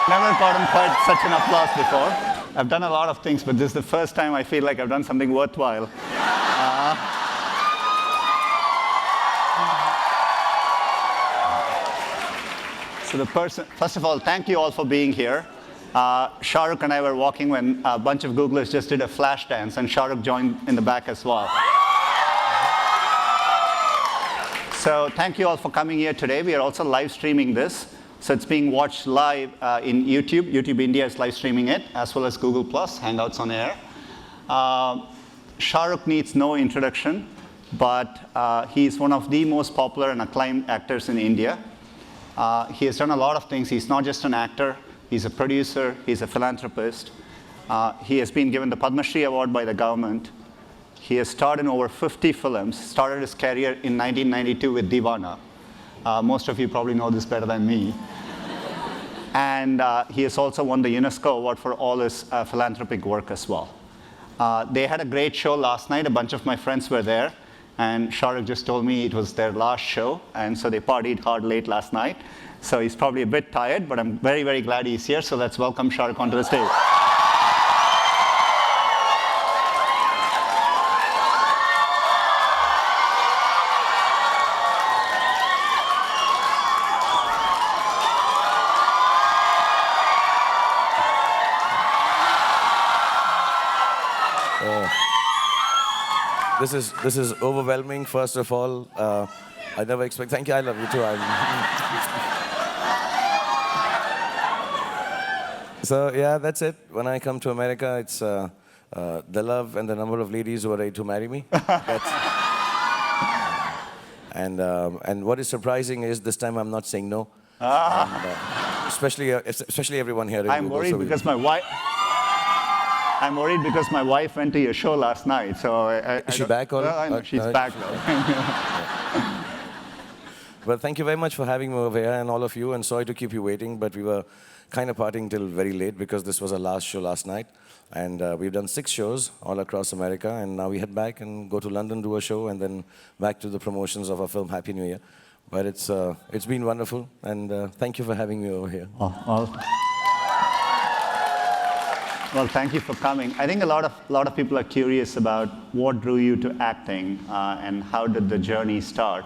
Never gotten quite such an applause before. I've done a lot of things, but this is the first time I feel like I've done something worthwhile. First of all, thank you all for being here. Shah Rukh and I were walking when a bunch of Googlers just did a flash dance, and Shah Rukh joined in the back as well. So thank you all for coming here today. We are also live streaming this. So it's being watched live in YouTube. YouTube India is live streaming it, as well as Google+, Hangouts on Air. Shah Rukh needs no introduction, but he is one of the most popular and acclaimed actors in India. He has done a lot of things. He's not just an actor. He's a producer. He's a philanthropist. He has been given the Padma Shri Award by the government. He has starred in over 50 films, started his career in 1992 with Deewana. Most of you probably know this better than me. And he has also won the UNESCO Award for all his philanthropic work as well. They had a great show last night. A bunch of my friends were there. And Shah Rukh just told me it was their last show. And so they partied hard late last night. So he's probably a bit tired, but I'm very, very glad he's here. So let's welcome Shah Rukh onto the stage. This is overwhelming. First of all, I never expect. Thank you. I love you too. So yeah, that's it. When I come to America, it's the love and the number of ladies who are ready to marry me. And what is surprising is this time I'm not saying no. And, especially everyone here. I'm worried because my wife. I'm worried because my wife went to your show last night, so is she back or? I know she's back now. Well, thank you very much for having me over here and all of you, and sorry to keep you waiting, but we were kind of partying till very late because this was our last show last night, and we've done 6 shows all across America, and now we head back and go to London, do a show, and then back to the promotions of our film Happy New Year. But it's been wonderful, and thank you for having me over here. Well, thank you for coming. I think a lot of people are curious about what drew you to acting and how did the journey start.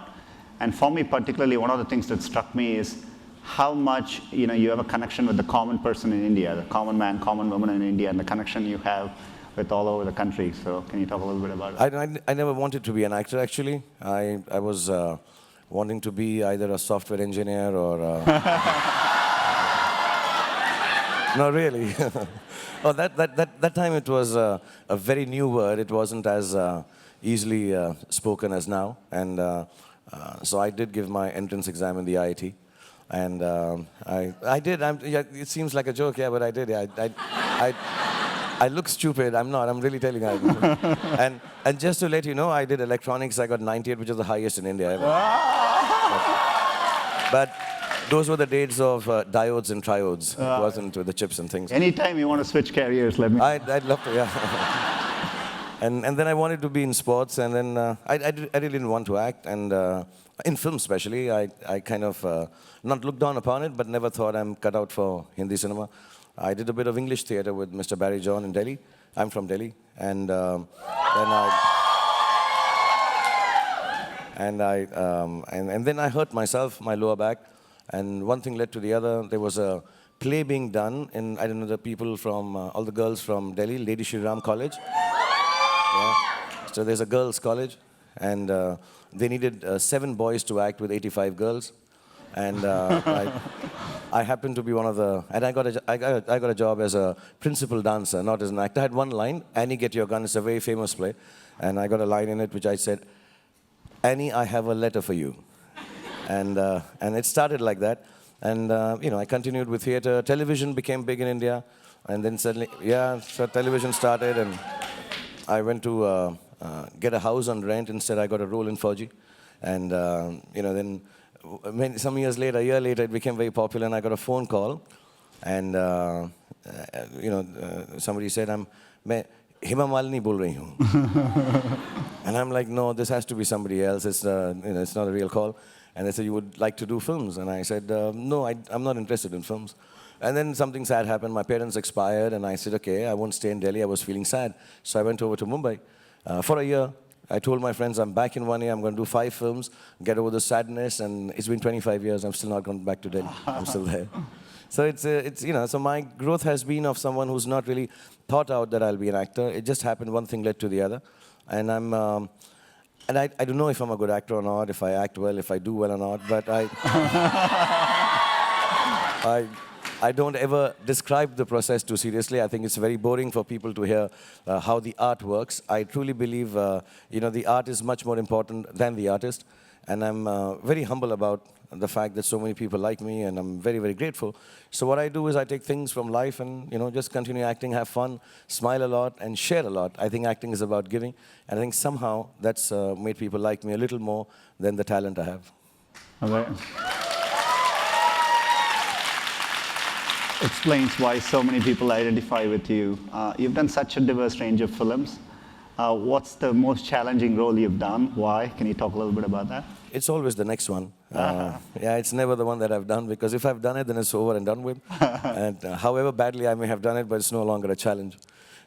And for me particularly, one of the things that struck me is how much you have a connection with the common person in India, the common man, common woman in India, and the connection you have with all over the country. So can you talk a little bit about it? I never wanted to be an actor, actually. I was wanting to be either a software engineer or... No, really. Oh, that time it was a very new word. It wasn't as easily spoken as now. And so I did give my entrance exam in the IIT. And I did. Yeah, it seems like a joke, yeah, but I did. Yeah, I look stupid. I'm not. I'm really telling you. And just to let you know, I did electronics. I got 98, which is the highest in India ever. But those were the days of diodes and triodes. It wasn't with the chips and things. Anytime you want to switch careers, let me... I'd love to, yeah. and then I wanted to be in sports, and then I really didn't want to act. And in film especially, I kind of not looked down upon it, but never thought I'm cut out for Hindi cinema. I did a bit of English theatre with Mr. Barry John in Delhi. I'm from Delhi. And then I hurt myself, my lower back. And one thing led to the other. There was a play being done in, I don't know, the people from, all the girls from Delhi, Lady Shri Ram College. Yeah. So there's a girls' college, and they needed 7 boys to act with 85 girls. And I happened to be one of the, and I got a job as a principal dancer, not as an actor. I had one line, Annie, get your gun. It's a very famous play. And I got a line in it which I said, Annie, I have a letter for you. And it started like that. And I continued with theater. Television became big in India. And then suddenly, yeah, so television started, and I went to get a house on rent. Instead, I got a role in Fauji. And, then some years later, a year later, it became very popular, and I got a phone call. And, somebody said, मैं Hema Malini bol rahi hu. And I'm like, no, this has to be somebody else. It's not a real call. And they said, you would like to do films? And I said, no, I'm not interested in films. And then something sad happened. My parents expired, and I said, okay, I won't stay in Delhi. I was feeling sad. So I went over to Mumbai for a year. I told my friends, I'm back in 1 year. I'm going to do 5 films, get over the sadness. And it's been 25 years. I'm still not gone back to Delhi. I'm still there. So so my growth has been of someone who's not really thought out that I'll be an actor. It just happened, one thing led to the other. And I don't know if I'm a good actor or not, if I act well, if I do well or not, but I don't ever describe the process too seriously. I think it's very boring for people to hear how the art works. I truly believe, the art is much more important than the artist. And I'm very humble about the fact that so many people like me, and I'm very, very grateful. So what I do is I take things from life and, just continue acting, have fun, smile a lot, and share a lot. I think acting is about giving. And I think somehow that's made people like me a little more than the talent I have. Okay. Explains why so many people identify with you. You've done such a diverse range of films. What's the most challenging role you've done? Why? Can you talk a little bit about that? It's always the next one. Yeah, it's never the one that I've done, because if I've done it, then it's over and done with. And however badly I may have done it, but it's no longer a challenge.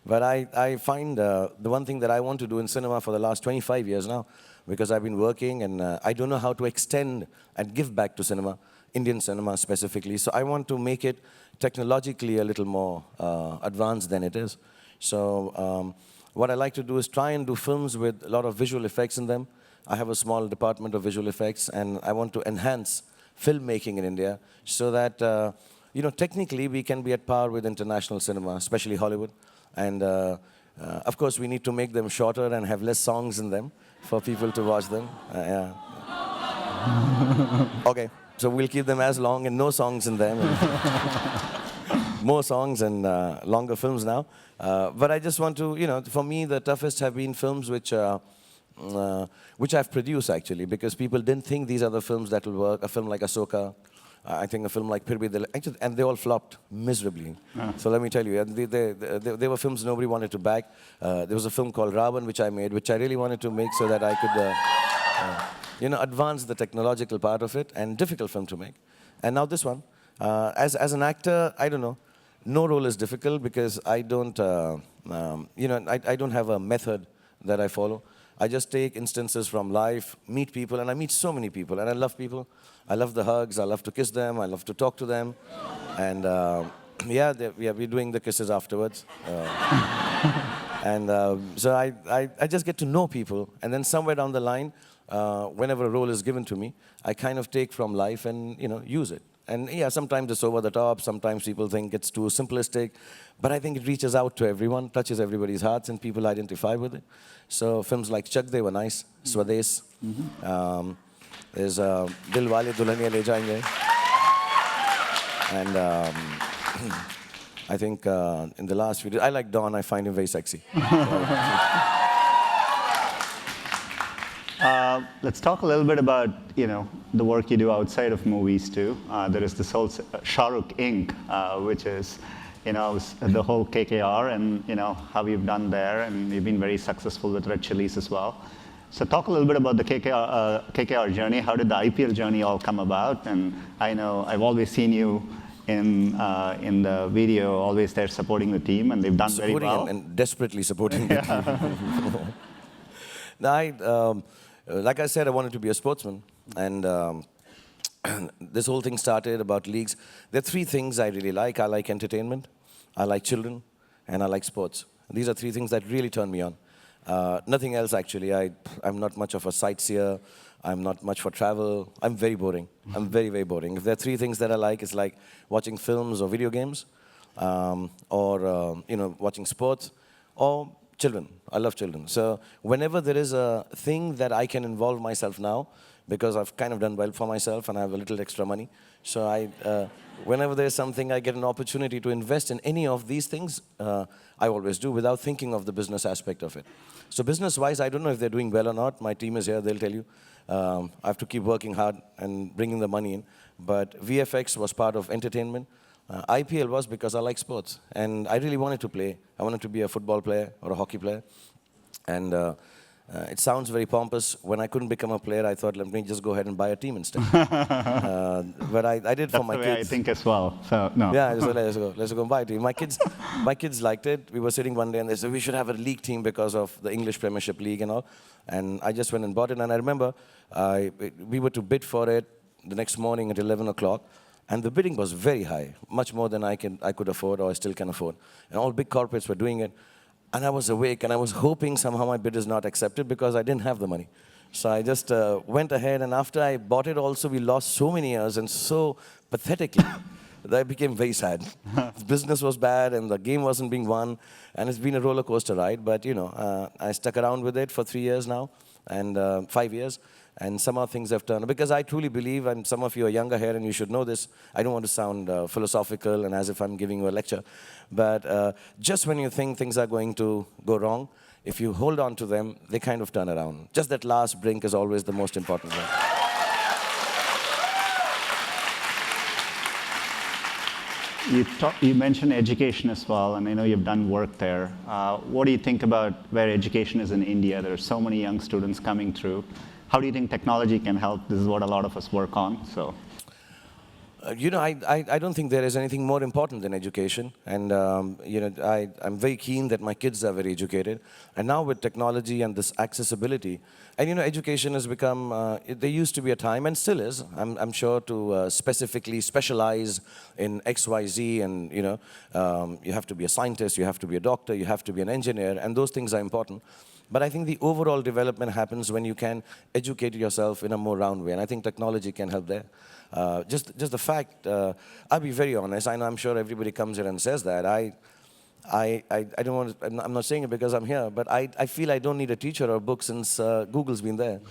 But I find the one thing that I want to do in cinema for the last 25 years now, because I've been working and I don't know how to extend and give back to cinema, Indian cinema specifically. So I want to make it technologically a little more advanced than it is. So what I like to do is try and do films with a lot of visual effects in them. I have a small department of visual effects, and I want to enhance filmmaking in India so that, technically we can be at par with international cinema, especially Hollywood. And of course, we need to make them shorter and have less songs in them for people to watch them. Yeah. Okay, so we'll keep them as long and no songs in them. More songs and longer films now. But I just want to, for me, the toughest have been films which I've produced, actually, because people didn't think these are the films that will work. A film like Ahsoka, I think a film like Phir Bhi Dil, actually, and they all flopped miserably. So let me tell you, they were films nobody wanted to back. There was a film called Ravan, which I made, which I really wanted to make so that I could, advance the technological part of it, and difficult film to make. And now this one. As an actor, I don't know. No role is difficult because I don't, I don't have a method that I follow. I just take instances from life, meet people, and I meet so many people, and I love people. I love the hugs, I love to kiss them, I love to talk to them. And we're doing the kisses afterwards. So I just get to know people, and then somewhere down the line, whenever a role is given to me, I kind of take from life and, use it. And yeah, sometimes it's over the top, sometimes people think it's too simplistic, but I think it reaches out to everyone, touches everybody's hearts, and people identify with it. So films like Chak De were nice, Swades, there's Dil Wale Dulhaniya Le Jayenge, and I think in the last few days, I like Don, I find him very sexy. Let's talk a little bit about, the work you do outside of movies too. There is this whole Shah Rukh Inc., which is, the whole KKR and, how you've done there, and you've been very successful with Red Chillies as well. So talk a little bit about the KKR journey. How did the IPL journey all come about? And I know I've always seen you in the video, always there supporting the team, and they've done very well. And desperately supporting the team. Now, like I said, I wanted to be a sportsman, and this whole thing started about leagues. There are 3 things I really like. I like entertainment, I like children, and I like sports. These are 3 things that really turn me on. Nothing else, actually. I'm not much of a sightseer. I'm not much for travel. I'm very boring. I'm very, very boring. If there are 3 things that I like, it's like watching films or video games, or watching sports, or children. I love children. So whenever there is a thing that I can involve myself now, because I've kind of done well for myself and I have a little extra money, so whenever there's something, I get an opportunity to invest in any of these things, I always do without thinking of the business aspect of it. So business-wise, I don't know if they're doing well or not. My team is here, they'll tell you. I have to keep working hard and bringing the money in. But VFX was part of entertainment. IPL was because I like sports, and I really wanted to play. I wanted to be a football player or a hockey player. And It sounds very pompous. When I couldn't become a player, I thought, let me just go ahead and buy a team instead. But I did for my That's the way kids. I think as well. So no. Yeah, I just said, let's go and buy a team. My kids liked it. We were sitting one day and they said, we should have a league team because of the English Premiership League and all. And I just went and bought it. And I remember we were to bid for it the next morning at 11 o'clock. And the bidding was very high, much more than I could afford or I still can afford. And all big corporates were doing it. And I was awake and I was hoping somehow my bid is not accepted because I didn't have the money. So I just went ahead, and after I bought it also, we lost so many years and so pathetically that I became very sad. The business was bad and the game wasn't being won, and it's been a roller coaster ride. But I stuck around with it for 3 years now, and 5 years, and somehow things have turned. Because I truly believe, and some of you are younger here and you should know this, I don't want to sound philosophical and as if I'm giving you a lecture, but just when you think things are going to go wrong, if you hold on to them, they kind of turn around. Just that last brink is always the most important one. You mentioned education as well, and I know you've done work there. What do you think about where education is in India? There are so many young students coming through. How do you think technology can help? This is what a lot of us work on. So. I don't think there is anything more important than education. And, I'm very keen that my kids are very educated. And now with technology and this accessibility, and, education has become, there used to be a time, and still is, I'm sure, to specifically specialize in X, Y, Z. And, you have to be a scientist, you have to be a doctor, you have to be an engineer, and those things are important. But I think the overall development happens when you can educate yourself in a more round way. And I think technology can help there. Just the fact, I'll be very honest, I'm sure everybody comes here and says that. I don't want to, I'm not saying it because I'm here, but I feel I don't need a teacher or a book since Google's been there.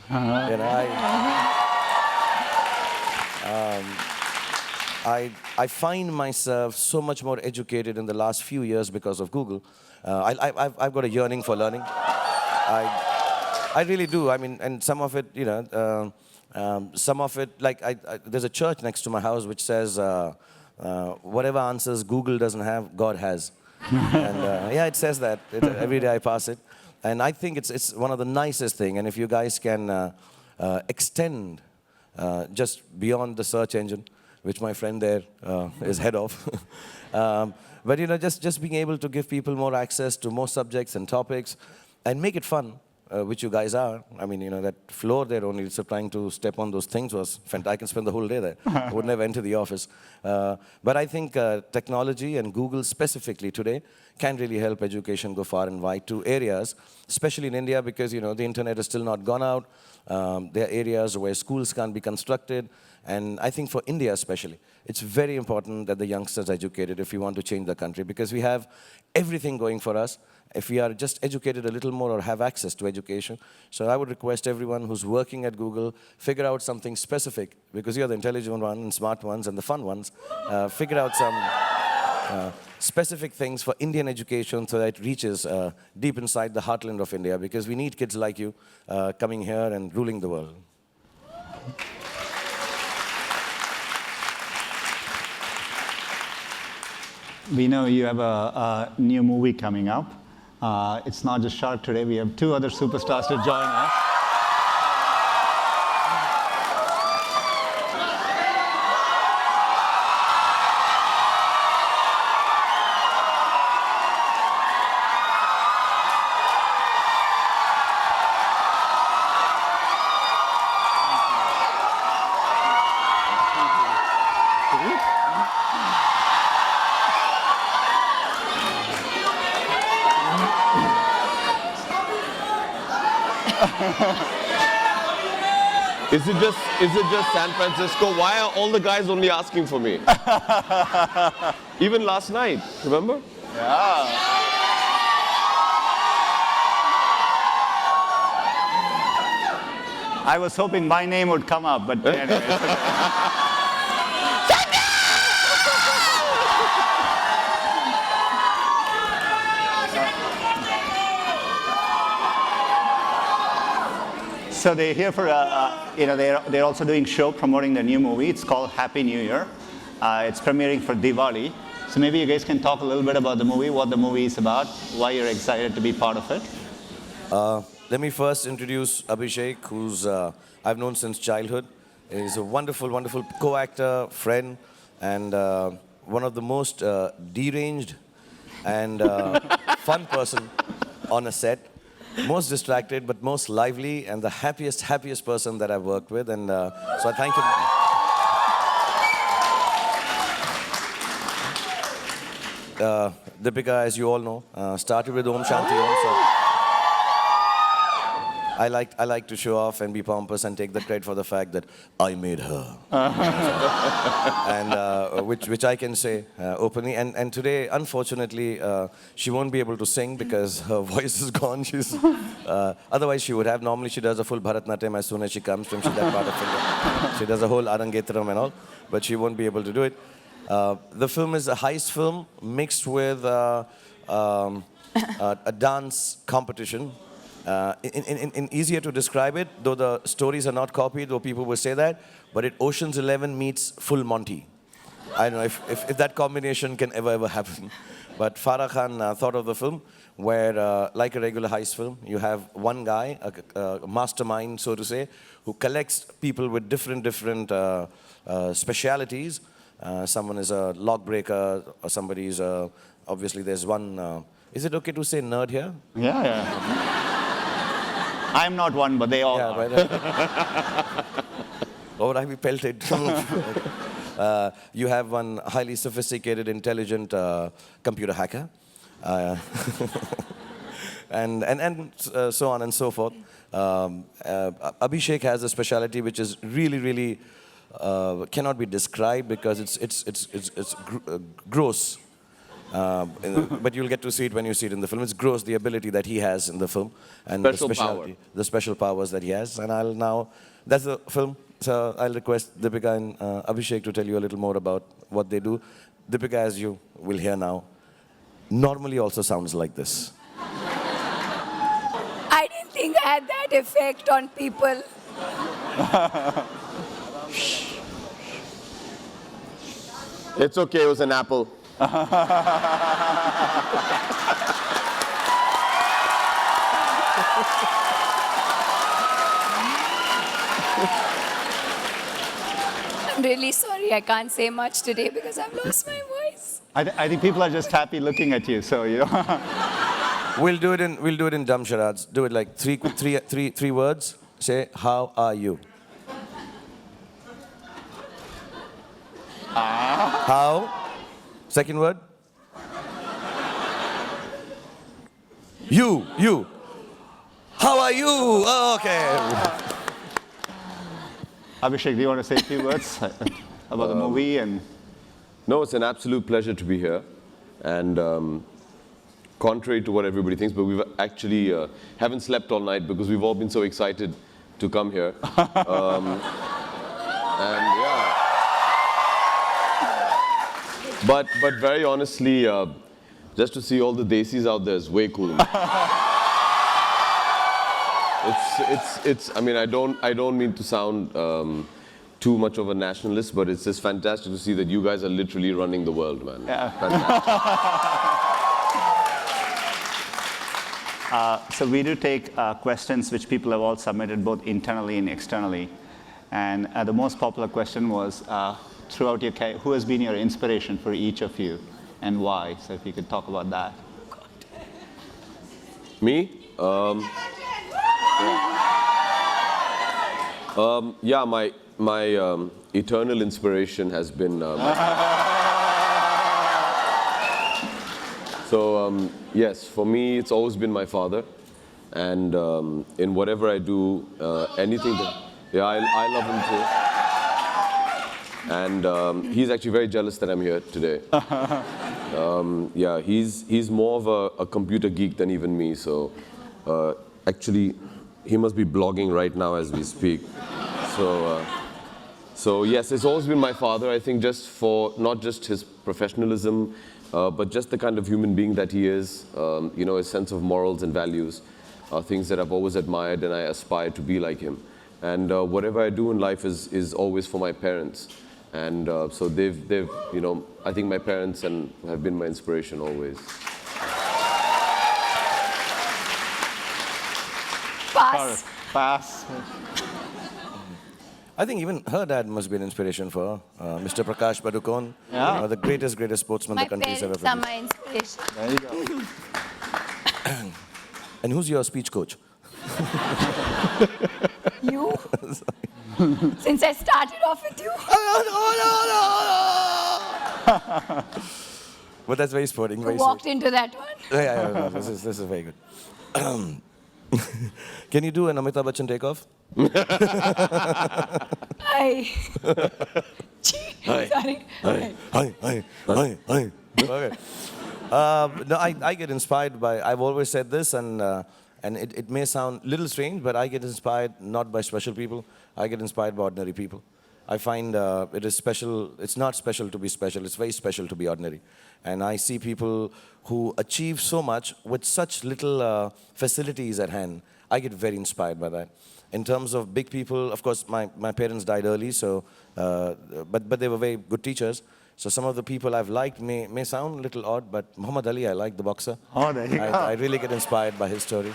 I find myself so much more educated in the last few years because of Google. I've got a yearning for learning. I really do. I mean, and some of it, some of it, like there's a church next to my house which says, whatever answers Google doesn't have, God has. And yeah, it says that. Every day I pass it. And I think it's one of the nicest things. And if you guys can extend just beyond the search engine, which my friend there is head of, but just being able to give people more access to more subjects and topics and make it fun, which you guys are. I mean, that floor there only, so trying to step on those things was fantastic. I can spend the whole day there. I would never enter the office. But I think technology and Google specifically today can really help education go far and wide to areas, especially in India, because the internet has still not gone out. There are areas where schools can't be constructed. And I think for India especially, it's very important that the youngsters are educated if we want to change the country, because we have everything going for us if we are just educated a little more or have access to education. So I would request everyone who's working at Google, figure out something specific, because you're the intelligent ones and smart ones and the fun ones. Figure out some specific things for Indian education so that it reaches deep inside the heartland of India, because we need kids like you coming here and ruling the world. We know you have a new movie coming up. It's not just Shah Rukh today. We have two other superstars to join us. Is it just San Francisco? Why are all the guys only asking for me? Even last night, remember? Yeah. I was hoping my name would come up, but anyway. So they're here for, they're also doing a show promoting their new movie. It's called Happy New Year. It's premiering for Diwali. So maybe you guys can talk a little bit about the movie, what the movie is about, why you're excited to be part of it. let me first introduce Abhishek, who's I've known since childhood. He's a wonderful, wonderful co-actor, friend, and one of the most deranged and fun person on a set. Most distracted, but most lively, and the happiest person that I've worked with. And so I thank him. Deepika, as you all know, started with Om Shanti Om. So I like to show off and be pompous and take the credit for the fact that I made her, and which I can say openly. And today, unfortunately, she won't be able to sing because her voice is gone. She's otherwise she would have. Normally, she does a full Bharatnatyam as soon as she comes from that part of India. She does a whole Arangetram and all, but she won't be able to do it. The film is a heist film mixed with a dance competition. In easier to describe it, though the stories are not copied, though people will say that, but Ocean's 11 meets Full Monty. I don't know if that combination can ever happen. But Farah Khan thought of the film where, like a regular heist film, you have one guy, a mastermind, so to say, who collects people with different specialities. Someone is a lock breaker, or somebody is obviously there's one. Is it okay to say nerd here? Yeah. I'm not one, but they all are. Right. Or I be pelted. You have one highly sophisticated, intelligent computer hacker. And so on and so forth. Abhishek has a specialty which is really cannot be described because it's gross. But you'll get to see it when you see it in the film. It's gross, the ability that he has in the film. And the special powers that he has. And that's the film. So I'll request Deepika and Abhishek to tell you a little more about what they do. Deepika, as you will hear now, normally also sounds like this. I didn't think I had that effect on people. It's okay, it was an apple. I'm really sorry I can't say much today because I've lost my voice. I think people are just happy looking at you, so you know. We'll do it in dumb charades. Do it like three words. Say, how are you? How? Second word. You. How are you? Oh, okay. Abhishek, do you want to say a few words about the movie? And No, it's an absolute pleasure to be here. And contrary to what everybody thinks, but we've actually haven't slept all night because we've all been so excited to come here. And yeah. But very honestly, just to see all the desis out there is way cool. I mean, I don't mean to sound too much of a nationalist, but it's just fantastic to see that you guys are literally running the world, man. Yeah. So we do take questions which people have all submitted both internally and externally. And the most popular question was, throughout your career, who has been your inspiration for each of you and why? So if you could talk about that. Me? Yeah, my eternal inspiration has been. So yes, for me, it's always been my father, and in whatever I do, anything that, yeah, I love him too. And he's actually very jealous that I'm here today. Yeah, he's more of a computer geek than even me. So actually, he must be blogging right now as we speak. So yes, it's always been my father. I think just for not just his professionalism, but just the kind of human being that he is. You know, his sense of morals and values are things that I've always admired, and I aspire to be like him. And whatever I do in life is always for my parents. And so they've, you know, I think my parents have been my inspiration always. Pass. Pass. I think even her dad must be an inspiration for her. Mr. Prakash Padukone, Yeah. the greatest sportsman My the country's ever parents are produced. my inspiration. There you go. And who's your speech coach? You? Since I started off with you. But that's very sporting, You very walked sweet. into that one. Yeah, this is very good. Can you do an Amitabh Bachchan takeoff? Hi. Sorry. Hi. Okay. No, I get inspired by, I've always said this, and it may sound a little strange, but I get inspired not by special people. I get inspired by ordinary people. I find it is special, it's not special to be special, it's very special to be ordinary. And I see people who achieve so much with such little facilities at hand. I get very inspired by that. In terms of big people, of course, my parents died early, so, but they were very good teachers. So some of the people I've liked may sound a little odd, but Muhammad Ali, I like the boxer. Oh, there you go. I really get inspired by his story.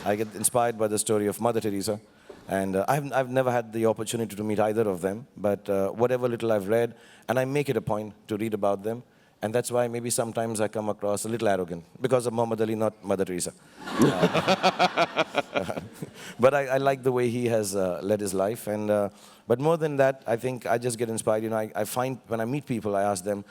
I get inspired by the story of Mother Teresa. And I've never had the opportunity to meet either of them, but whatever little I've read, and I make it a point to read about them. And that's why maybe sometimes I come across a little arrogant, because of Muhammad Ali, not Mother Teresa. But I like the way he has led his life. And, but more than that, I think I just get inspired. You know, I find when I meet people, I ask them,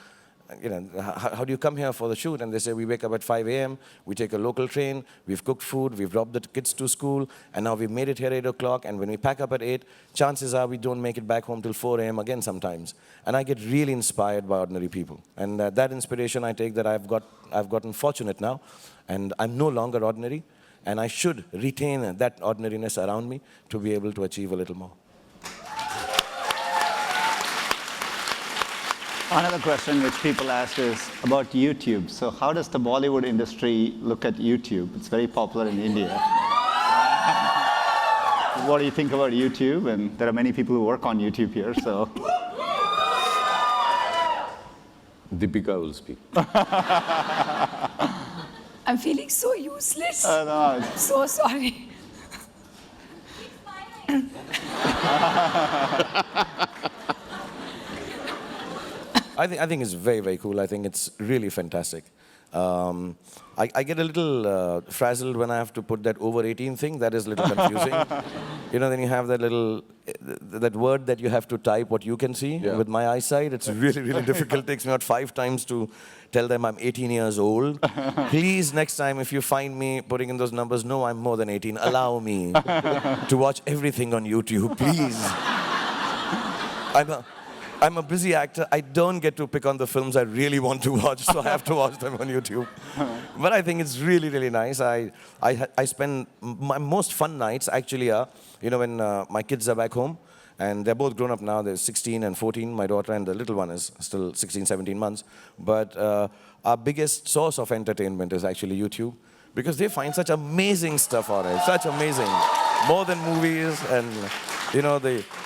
you know, how do you come here for the shoot? And they say, we wake up at 5 a.m., we take a local train, we've cooked food, we've dropped the kids to school, and now we've made it here at 8 o'clock, and when we pack up at 8, chances are we don't make it back home till 4 a.m. again sometimes. And I get really inspired by ordinary people. And that inspiration I take that I've gotten fortunate now, and I'm no longer ordinary, and I should retain that ordinariness around me to be able to achieve a little more. Another question which people ask is about YouTube. So how does the Bollywood industry look at YouTube? It's very popular in India. What do you think about YouTube? And there are many people who work on YouTube here, so. Deepika will speak. I'm feeling so useless. No, I'm so sorry. I think it's very, very cool. I think it's really fantastic. I get a little frazzled when I have to put that over 18 thing. That is a little confusing. You know, then you have that little, that word that you have to type what you can see. Yeah. With my eyesight, it's really, really difficult. It takes me about 5 times to tell them I'm 18 years old. Please, next time, if you find me putting in those numbers, no, I'm more than 18. Allow me to watch everything on YouTube, please. I'm a busy actor. I don't get to pick on the films I really want to watch, so I have to watch them on YouTube. But I think it's really, really nice. I spend my most fun nights actually are, you know, when my kids are back home, and they're both grown up now. They're 16 and 14, my daughter, and the little one is still 16, 17 months. But our biggest source of entertainment is actually YouTube, because they find such amazing stuff on it, such amazing, more than movies. And you know,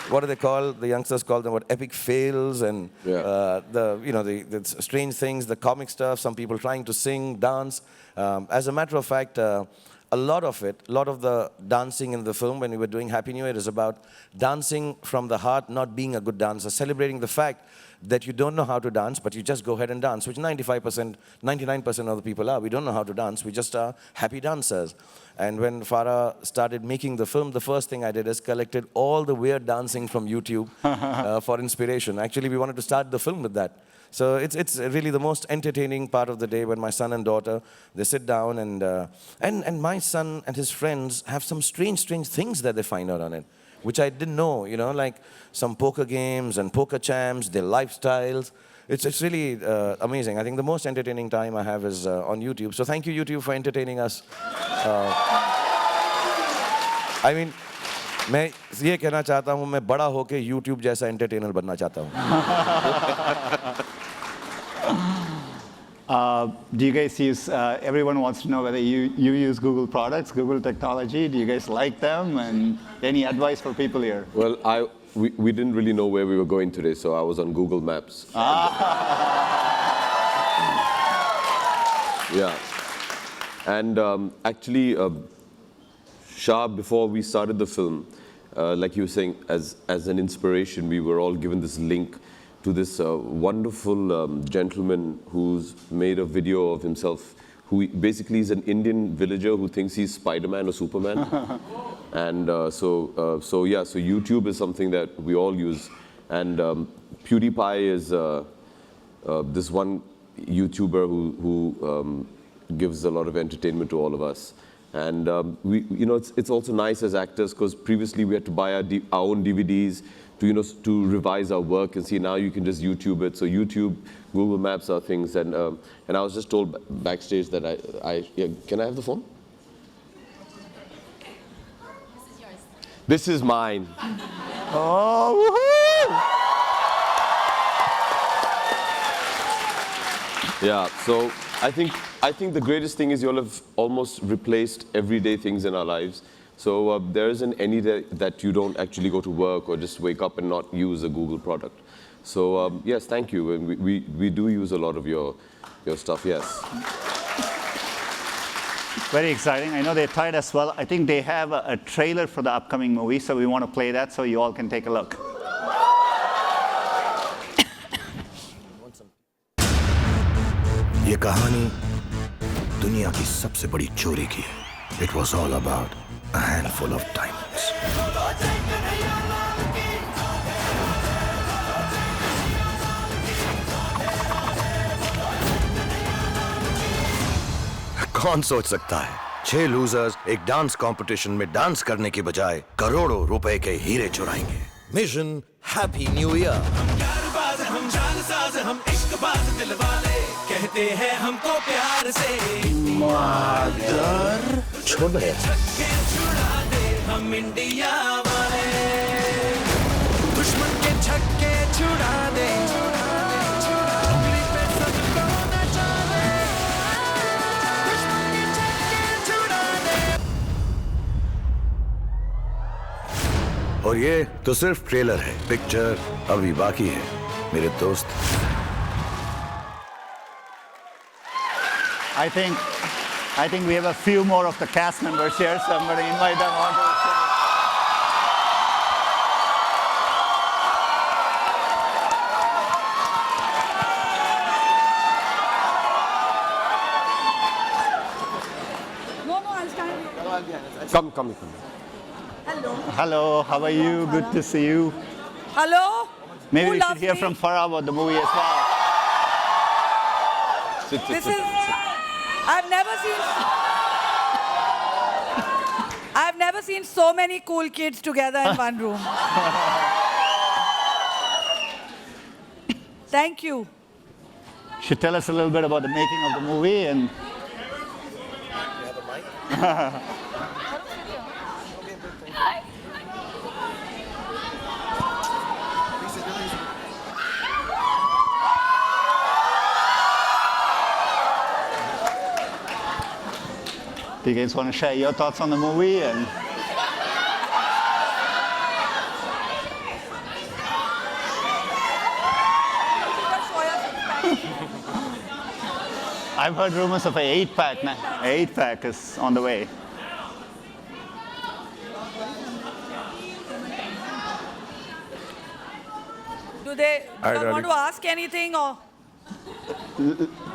what do they call, the youngsters call them, what, epic fails, and the strange things, the comic stuff, some people trying to sing, dance. As a matter of fact, a lot of the dancing in the film when we were doing Happy New Year is about dancing from the heart, not being a good dancer, celebrating the fact that you don't know how to dance, but you just go ahead and dance, which 95%, 99% of the people are. We don't know how to dance, we just are happy dancers. And when Farah started making the film, the first thing I did is collected all the weird dancing from YouTube for inspiration. Actually, we wanted to start the film with that. So it's really the most entertaining part of the day when my son and daughter, they sit down, and my son and his friends have some strange things that they find out on it, which I didn't know, you know, like some poker games and poker champs, their lifestyles. It's really amazing. I think the most entertaining time I have is on YouTube. So thank you, YouTube, for entertaining us. I mean, मैं ये कहना चाहता हूँ, मैं बड़ा होके YouTube जैसा entertainer बनना चाहता हूँ. Do you guys use, everyone wants to know whether you use Google products, Google technology. Do you guys like them? And any advice for people here? Well, we didn't really know where we were going today, so I was on Google Maps. Yeah. And actually, Shah, before we started the film, like you were saying, as an inspiration, we were all given this link to this wonderful gentleman who's made a video of himself, who basically is an Indian villager who thinks he's Spider-Man or Superman. And so YouTube is something that we all use. And PewDiePie is this one YouTuber who gives a lot of entertainment to all of us. And it's also nice as actors, because previously we had to buy our own DVDs to revise our work, and see now you can just YouTube it. So YouTube, Google Maps are things. And I was just told backstage that can I have the phone? This is yours. This is mine. Oh, woohoo! Yeah, so I think the greatest thing is you all have almost replaced everyday things in our lives. So there isn't any day that you don't actually go to work or just wake up and not use a Google product. So yes, thank you. And we do use a lot of your stuff, yes. Very exciting. I know they're tired as well. I think they have a trailer for the upcoming movie, so we want to play that so you all can take a look. ये कहानी दुनिया की सबसे बड़ी चोरी की है. It was all about a handful of diamonds. कौन सोच सकता है 6 लूजर्स एक डांस कंपटीशन में डांस करने के बजाय करोड़ों रुपए के हीरे चुराएंगे. Mission happy new year. हम जानसाज हम इश्कबाज दिलवाले कहते हैं हमको प्यार से मादर छोड़ दे. छक्के छुड़ा दे हम इंडिया वाले दुश्मन के छक्के छुड़ा दे उंगली पे सबको नचा दे दुश्मन के छक्के छुड़ा दे. और ये तो सिर्फ ट्रेलर है. पिक्चर अभी बाकी है मेरे दोस्त. I think we have a few more of the cast members here, so I'm going to invite them on to the show. I'll stand. Come. Hello. Hello, how are you? Good to see you. Hello. Maybe Who we should loves hear me? from Farah about the movie as well. This is. I've never seen so many cool kids together in one room. Thank you. Should tell us a little bit about the making of the movie and. Do you guys want to share your thoughts on the movie? And I've heard rumors of an 8-pack now. An 8-pack is on the way. Do they want to ask anything or?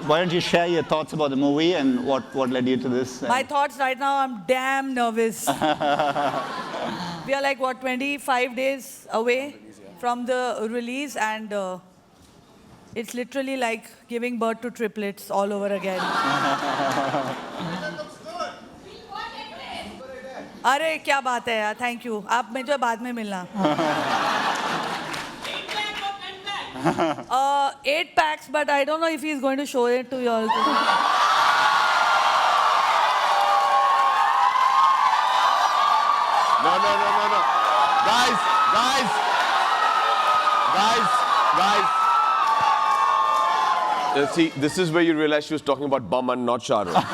Why don't you share your thoughts about the movie and what led you to this? My thoughts right now, I'm damn nervous. We are like, 25 days away from the release, and it's literally like giving birth to triplets all over again. अरे क्या बात है यार, thank you. आप मुझे बाद में मिलना. 8 packs, but I don't know if he's going to show it to you all. No. Guys. See, this is where you realize she was talking about Boman, not Shah Rukh.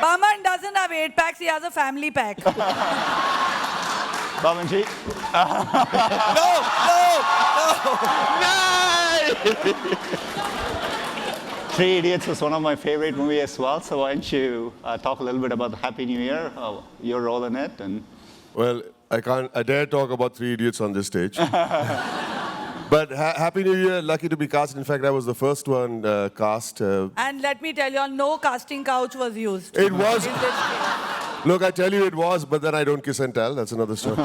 Boman doesn't have 8 packs, he has a family pack. Babanji? No! Three Idiots was one of my favorite movies as well. So why don't you talk a little bit about Happy New Year, your role in it, and. Well, I dare talk about Three Idiots on this stage. But Happy New Year, lucky to be cast. In fact, I was the first one cast. And let me tell you, no casting couch was used. It was. In this case. Look, I tell you it was, but then I don't kiss and tell. That's another story.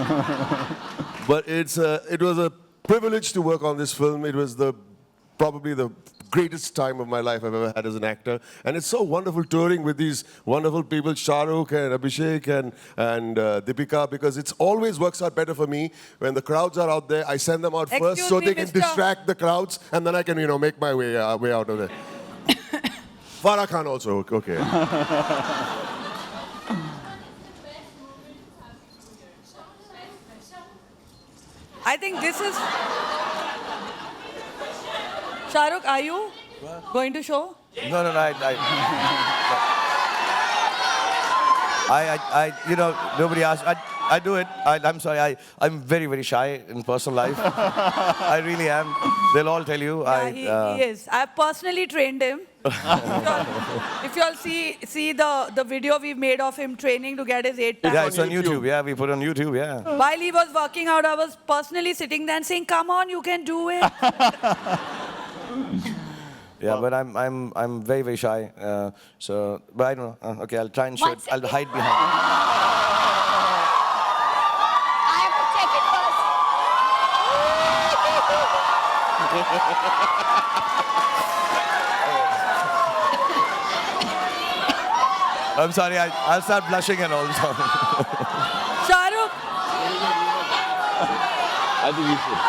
But it was a privilege to work on this film. It was probably the greatest time of my life I've ever had as an actor. And it's so wonderful touring with these wonderful people, Shah Rukh and Abhishek and Deepika, because it always works out better for me when the crowds are out there. I send them out first Excuse so me, they can Mr. distract the crowds, and then I can, make my way out of there. Farah Khan also, okay. I think this is... Shah Rukh, are you going to show? No, nobody asked. I do it. I'm sorry. I'm very, very shy in personal life. I really am. They'll all tell you. Yeah, he is. I personally trained him. If you all see the video we've made of him training to get his 8 times. Yeah, it's on YouTube. Yeah, we put it on YouTube. Yeah. While he was working out, I was personally sitting there and saying, "Come on, you can do it." Yeah, but I'm very, very shy. But I don't know. Okay, I'll try and show it. I'll hide behind. I have to check it first. I'm sorry. I'll start blushing and all. Shah Rukh. I think you should.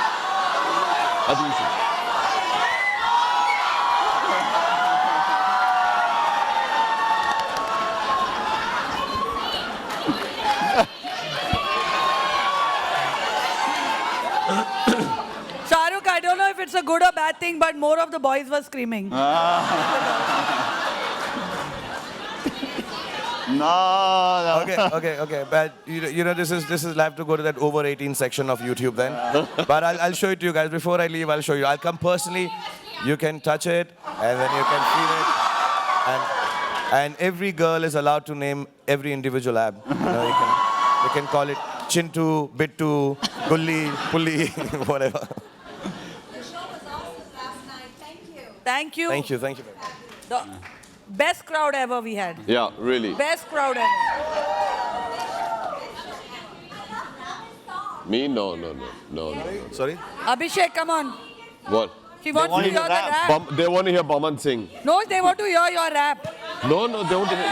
Shah Rukh, I don't know if it's a good or bad thing, but more of the boys were screaming. No. Okay. But this is I have to go to that over 18 section of YouTube then. But I'll show it to you guys before I leave. I'll show you. I'll come personally. You can touch it and then you can feel it. And every girl is allowed to name every individual ab. You can call it Chintu, Bittu, Gulli, Pulli, whatever. The show was awesome last night. Thank you. Thank you. Thank you. The best crowd ever we had. Yeah, really. Best crowd ever. Me? No. Sorry? Abhishek, come on. What? She wants to want hear you the to rap. rap. They want to hear Boman sing. No, they want to hear your rap. No, they want to hear.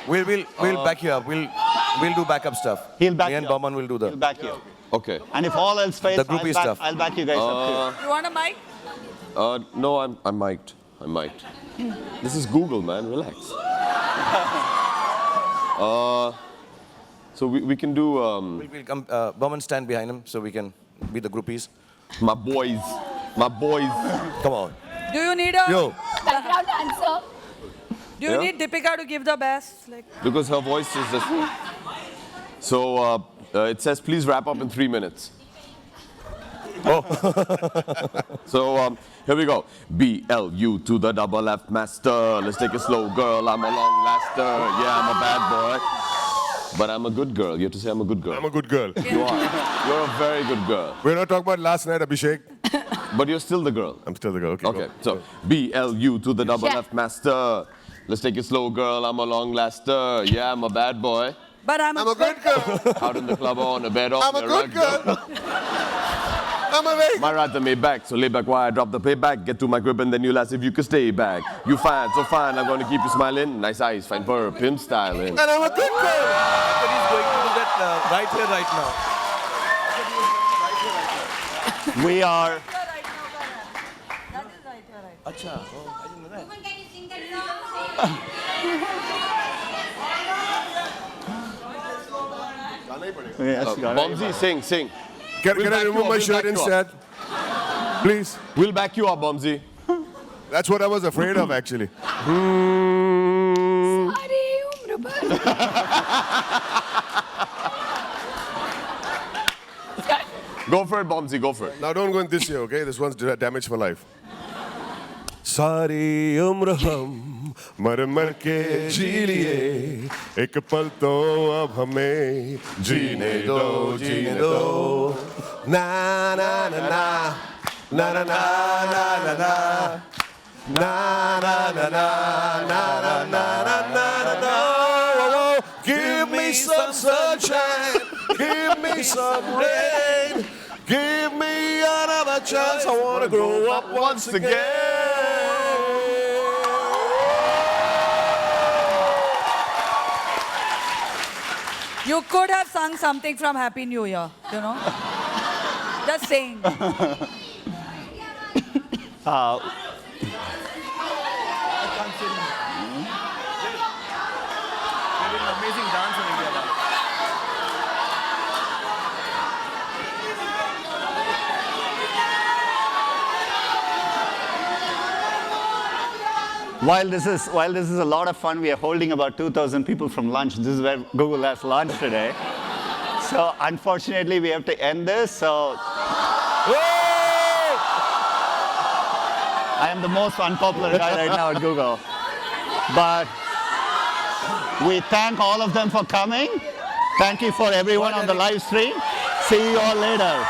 We'll back you up. We'll do backup stuff. He'll back Me and you up. Boman will do He'll back you. Okay. And if all else fails, The groupie stuff. I'll back you guys up You want a mic? No, I'm mic'd. This is Google, man. Relax. So we can do. We'll come. Boman stand behind him so we can be the groupies. My boys. Come on. Do you need a... Yo. Background dancer. Do you need Deepika to give the best? Because her voice is just. So it says, please wrap up in 3 minutes. So here we go. BLU to the double F master. Let's take it slow, girl. I'm a long laster. Yeah, I'm a bad boy. But I'm a good girl. You have to say I'm a good girl. I'm a good girl. You are. You're a very good girl. We're not talking about last night, Abhishek. But you're still the girl. I'm still the girl. Okay, so BLU to the double F master. Let's take it slow, girl. I'm a long laster. Yeah, I'm a bad boy. But I'm I'm a good girl. Out in the club or on a bed or I'm on a a good rug. girl. I'm awake. My ride the made back, so lay back while I drop the payback. Get to my grip and then you'll ask if you could stay back. You fine, so fine, I'm gonna keep you smiling. Nice eyes, fine fur, pimp styling. And I'm a good girl. But he's going to do that right here, right now. We are. That is right, you're right. Acha. Oh, I didn't know that. Woman, can you sing that song? Yes, got it. Bomsy, sing. Can We'll I back you remove up, my we'll shirt back you instead? Please. We'll back you up, Bomsy. That's what I was afraid of, actually. सारी उम्र भर Go for it, Bombsy, go for it. Now don't go in this year, okay? This one's damage for life. सारी उम्र हम मर मर के जी लिए एक पल तो अब हमें जीने दो ना ना ना ना ना ना ना ना ना ना na na na na na na na na na na. Give me some sunshine, give me some rain, give me another chance. I wanna grow up once again. You could have sung something from Happy New Year, you know? Just saying. Amazing dance in India. While this is a lot of fun, we are holding about 2,000 people from lunch. This is where Google has lunch today. So unfortunately, we have to end this. So I am the most unpopular guy right now at Google. But we thank all of them for coming. Thank you for everyone on the live stream. See you all later.